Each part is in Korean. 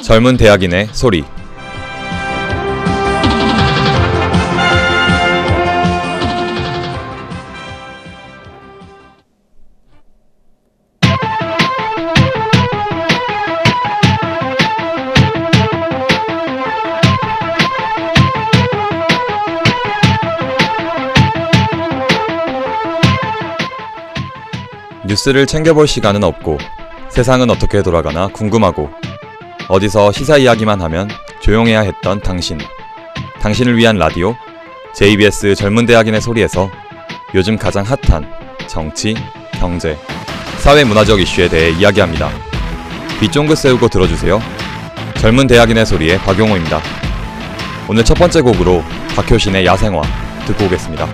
젊은 대학인의 소리. 뉴스를 챙겨볼 시간은 없고 세상은 어떻게 돌아가나 궁금하고 어디서 시사 이야기만 하면 조용해야 했던 당신. 당신을 위한 라디오 JBS 젊은 대학인의 소리에서 요즘 가장 핫한 정치, 경제, 사회 문화적 이슈에 대해 이야기합니다. 귀 쫑긋 세우고 들어주세요. 젊은 대학인의 소리의 박용호입니다. 오늘 첫 번째 곡으로 박효신의 야생화 듣고 오겠습니다.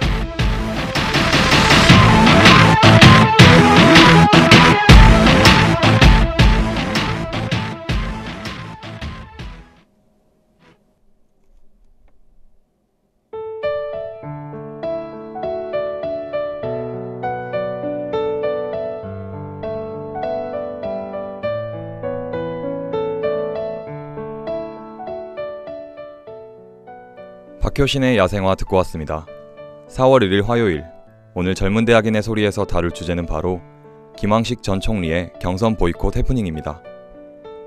박효신의 야생화 듣고 왔습니다. 4월 1일 화요일, 오늘 젊은 대학인의 소리에서 다룰 주제는 바로 김황식 전 총리의 경선 보이콧 해프닝입니다.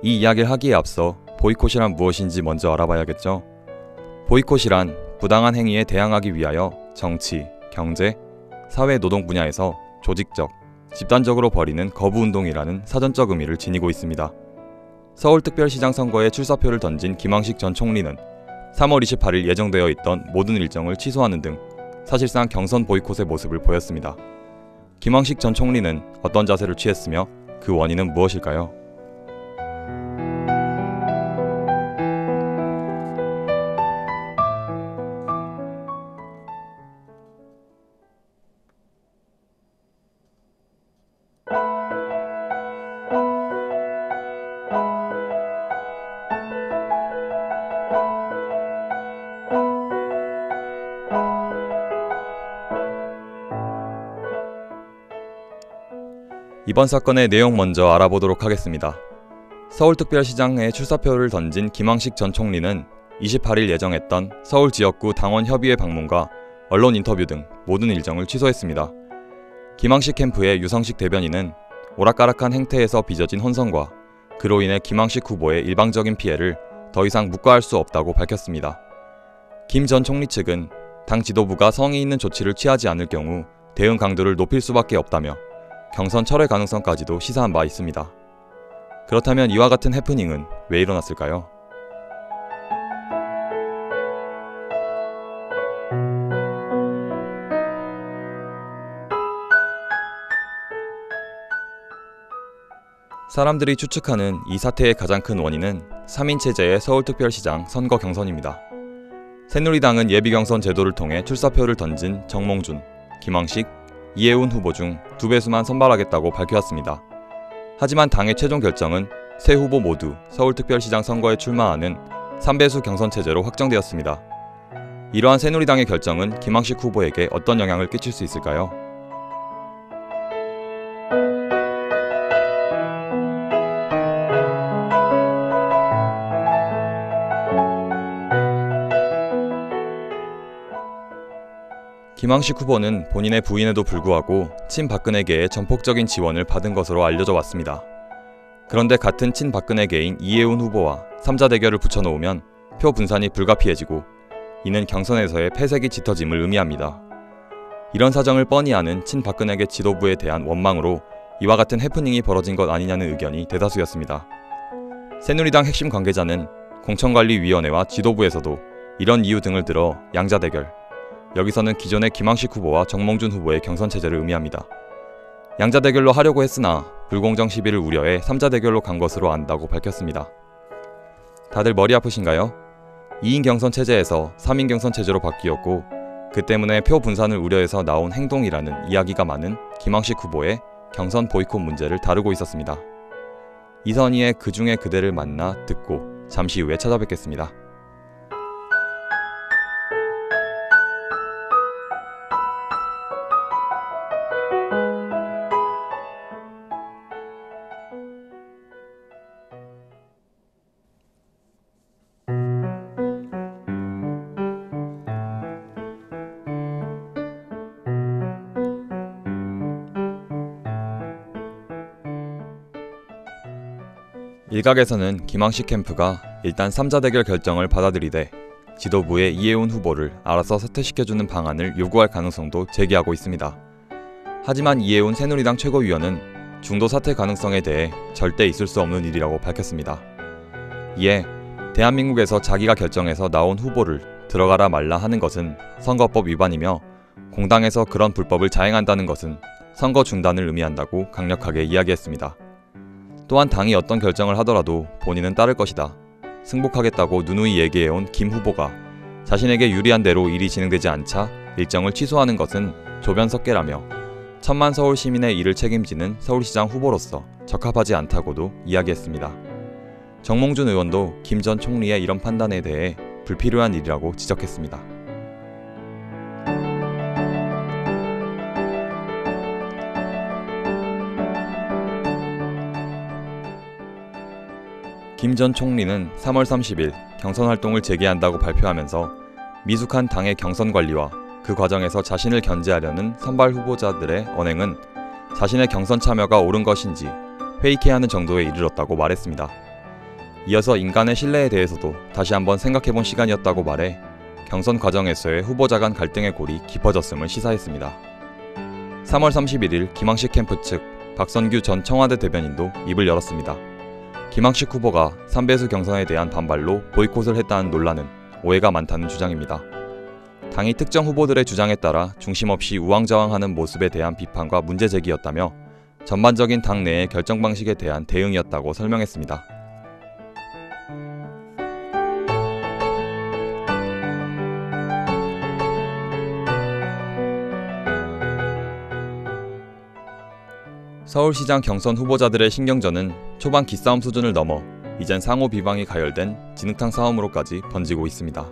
이 이야기를 하기에 앞서 보이콧이란 무엇인지 먼저 알아봐야겠죠. 보이콧이란 부당한 행위에 대항하기 위하여 정치, 경제, 사회 노동 분야에서 조직적, 집단적으로 벌이는 거부운동이라는 사전적 의미를 지니고 있습니다. 서울특별시장 선거에 출사표를 던진 김황식 전 총리는 3월 28일 예정되어 있던 모든 일정을 취소하는 등 사실상 경선 보이콧의 모습을 보였습니다. 김황식 전 총리는 어떤 자세를 취했으며 그 원인은 무엇일까요? 이번 사건의 내용 먼저 알아보도록 하겠습니다. 서울특별시장에 출사표를 던진 김황식 전 총리는 28일 예정했던 서울지역구 당원협의회 방문과 언론 인터뷰 등 모든 일정을 취소했습니다. 김황식 캠프의 유성식 대변인은 오락가락한 행태에서 빚어진 혼선과 그로 인해 김황식 후보의 일방적인 피해를 더 이상 묵과할 수 없다고 밝혔습니다. 김 전 총리 측은 당 지도부가 성의 있는 조치를 취하지 않을 경우 대응 강도를 높일 수밖에 없다며 경선 철회 가능성까지도 시사한 바 있습니다. 그렇다면 이와 같은 해프닝은 왜 일어났을까요? 사람들이 추측하는 이 사태의 가장 큰 원인은 3인 체제의 서울특별시장 선거 경선입니다. 새누리당은 예비경선 제도를 통해 출사표를 던진 정몽준, 김황식, 이해운 후보 중 2배수만 선발하겠다고 밝혀왔습니다. 하지만 당의 최종 결정은 세 후보 모두 서울특별시장 선거에 출마하는 3배수 경선 체제로 확정되었습니다. 이러한 새누리당의 결정은 김황식 후보에게 어떤 영향을 끼칠 수 있을까요? 김황식 후보는 본인의 부인에도 불구하고 친박근혜계의 전폭적인 지원을 받은 것으로 알려져 왔습니다. 그런데 같은 친박근혜계인 이해운 후보와 3자 대결을 붙여놓으면 표 분산이 불가피해지고 이는 경선에서의 패색이 짙어짐을 의미합니다. 이런 사정을 뻔히 아는 친박근혜계 지도부에 대한 원망으로 이와 같은 해프닝이 벌어진 것 아니냐는 의견이 대다수였습니다. 새누리당 핵심 관계자는 공천관리위원회와 지도부에서도 이런 이유 등을 들어 양자 대결, 여기서는 기존의 김황식 후보와 정몽준 후보의 경선 체제를 의미합니다. 양자 대결로 하려고 했으나 불공정 시비를 우려해 3자 대결로 간 것으로 안다고 밝혔습니다. 다들 머리 아프신가요? 2인 경선 체제에서 3인 경선 체제로 바뀌었고 그 때문에 표 분산을 우려해서 나온 행동이라는 이야기가 많은 김황식 후보의 경선 보이콧 문제를 다루고 있었습니다. 이선희의 그중에 그대를 만나 듣고 잠시 후에 찾아뵙겠습니다. 일각에서는 김황식 캠프가 일단 3자 대결 결정을 받아들이되 지도부의 이해운 후보를 알아서 사퇴시켜주는 방안을 요구할 가능성도 제기하고 있습니다. 하지만 이해운 새누리당 최고위원은 중도 사퇴 가능성에 대해 절대 있을 수 없는 일이라고 밝혔습니다. 이에 대한민국에서 자기가 결정해서 나온 후보를 들어가라 말라 하는 것은 선거법 위반이며 공당에서 그런 불법을 자행한다는 것은 선거 중단을 의미한다고 강력하게 이야기했습니다. 또한 당이 어떤 결정을 하더라도 본인은 따를 것이다. 승복하겠다고 누누이 얘기해온 김 후보가 자신에게 유리한 대로 일이 진행되지 않자 일정을 취소하는 것은 조변석계라며 천만 서울 시민의 일을 책임지는 서울시장 후보로서 적합하지 않다고도 이야기했습니다. 정몽준 의원도 김 전 총리의 이런 판단에 대해 불필요한 일이라고 지적했습니다. 김 전 총리는 3월 30일 경선 활동을 재개한다고 발표하면서 미숙한 당의 경선 관리와 그 과정에서 자신을 견제하려는 선발 후보자들의 언행은 자신의 경선 참여가 옳은 것인지 회의케 하는 정도에 이르렀다고 말했습니다. 이어서 인간의 신뢰에 대해서도 다시 한번 생각해본 시간이었다고 말해 경선 과정에서의 후보자 간 갈등의 골이 깊어졌음을 시사했습니다. 3월 31일 김황식 캠프 측 박선규 전 청와대 대변인도 입을 열었습니다. 김황식 후보가 삼배수 경선에 대한 반발로 보이콧을 했다는 논란은 오해가 많다는 주장입니다. 당이 특정 후보들의 주장에 따라 중심 없이 우왕좌왕하는 모습에 대한 비판과 문제 제기였다며 전반적인 당 내의 결정 방식에 대한 대응이었다고 설명했습니다. 서울시장 경선 후보자들의 신경전은 초반 기싸움 수준을 넘어 이젠 상호 비방이 가열된 진흙탕 싸움으로까지 번지고 있습니다.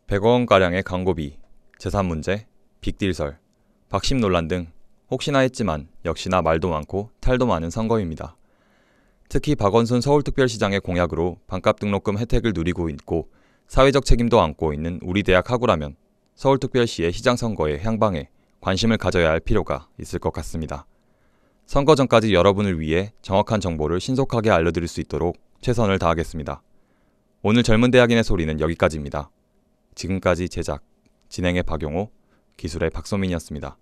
백억 원가량의 광고비, 재산 문제, 빅딜설, 박심 논란 등 혹시나 했지만 역시나 말도 많고 탈도 많은 선거입니다. 특히 박원순 서울특별시장의 공약으로 반값 등록금 혜택을 누리고 있고 사회적 책임도 안고 있는 우리 대학 학우라면 서울특별시의 시장 선거의 향방에 관심을 가져야 할 필요가 있을 것 같습니다. 선거 전까지 여러분을 위해 정확한 정보를 신속하게 알려드릴 수 있도록 최선을 다하겠습니다. 오늘 젊은 대학인의 소리는 여기까지입니다. 지금까지 제작, 진행의 박용호, 기술의 박소민이었습니다.